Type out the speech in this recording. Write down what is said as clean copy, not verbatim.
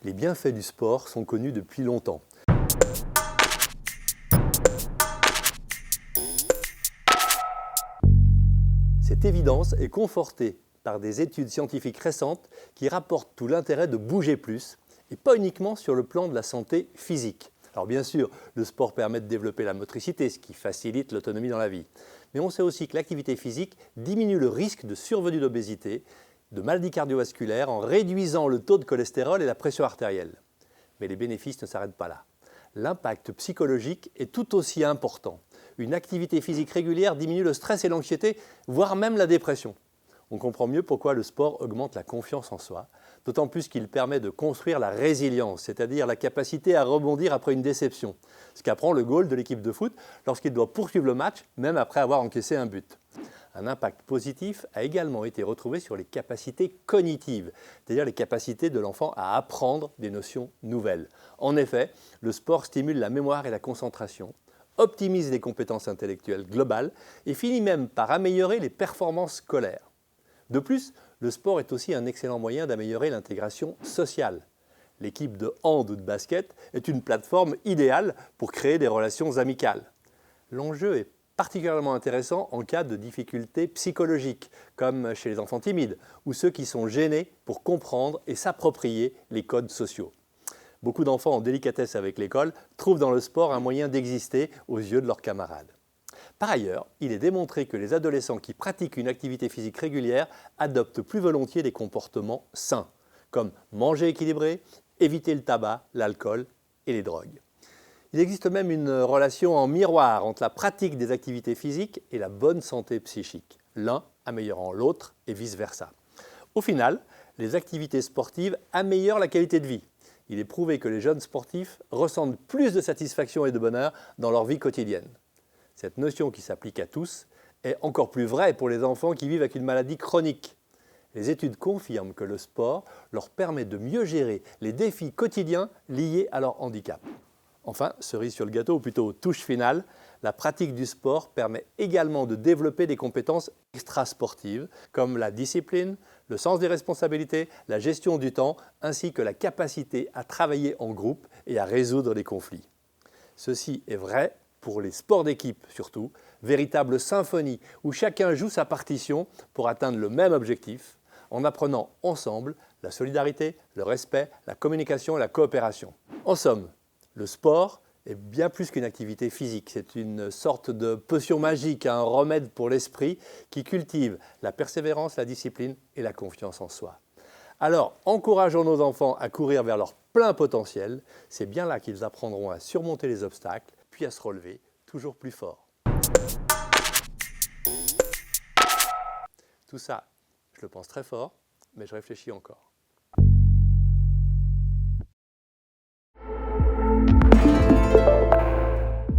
Les bienfaits du sport sont connus depuis longtemps. Cette évidence est confortée par des études scientifiques récentes qui rapportent tout l'intérêt de bouger plus, et pas uniquement sur le plan de la santé physique. Alors bien sûr, le sport permet de développer la motricité, ce qui facilite l'autonomie dans la vie. Mais on sait aussi que l'activité physique diminue le risque de survenue d'obésité, de maladies cardiovasculaires en réduisant le taux de cholestérol et la pression artérielle. Mais les bénéfices ne s'arrêtent pas là. L'impact psychologique est tout aussi important. Une activité physique régulière diminue le stress et l'anxiété, voire même la dépression. On comprend mieux pourquoi le sport augmente la confiance en soi, d'autant plus qu'il permet de construire la résilience, c'est-à-dire la capacité à rebondir après une déception, ce qu'apprend le goal de l'équipe de foot lorsqu'il doit poursuivre le match, même après avoir encaissé un but. Un impact positif a également été retrouvé sur les capacités cognitives, c'est-à-dire les capacités de l'enfant à apprendre des notions nouvelles. En effet, le sport stimule la mémoire et la concentration, optimise les compétences intellectuelles globales et finit même par améliorer les performances scolaires. De plus, le sport est aussi un excellent moyen d'améliorer l'intégration sociale. L'équipe de hand ou de basket est une plateforme idéale pour créer des relations amicales. L'enjeu est particulièrement intéressant en cas de difficultés psychologiques, comme chez les enfants timides ou ceux qui sont gênés pour comprendre et s'approprier les codes sociaux. Beaucoup d'enfants en délicatesse avec l'école trouvent dans le sport un moyen d'exister aux yeux de leurs camarades. Par ailleurs, il est démontré que les adolescents qui pratiquent une activité physique régulière adoptent plus volontiers des comportements sains, comme manger équilibré, éviter le tabac, l'alcool et les drogues. Il existe même une relation en miroir entre la pratique des activités physiques et la bonne santé psychique, l'un améliorant l'autre et vice-versa. Au final, les activités sportives améliorent la qualité de vie. Il est prouvé que les jeunes sportifs ressentent plus de satisfaction et de bonheur dans leur vie quotidienne. Cette notion qui s'applique à tous est encore plus vraie pour les enfants qui vivent avec une maladie chronique. Les études confirment que le sport leur permet de mieux gérer les défis quotidiens liés à leur handicap. Enfin, cerise sur le gâteau, ou plutôt touche finale, la pratique du sport permet également de développer des compétences extrasportives comme la discipline, le sens des responsabilités, la gestion du temps, ainsi que la capacité à travailler en groupe et à résoudre les conflits. Ceci est vrai pour les sports d'équipe surtout, véritable symphonie où chacun joue sa partition pour atteindre le même objectif, en apprenant ensemble la solidarité, le respect, la communication et la coopération. En somme, le sport est bien plus qu'une activité physique, c'est une sorte de potion magique, un remède pour l'esprit qui cultive la persévérance, la discipline et la confiance en soi. Alors, encourageons nos enfants à courir vers leur plein potentiel, c'est bien là qu'ils apprendront à surmonter les obstacles, puis à se relever toujours plus fort. Tout ça, je le pense très fort, mais je réfléchis encore.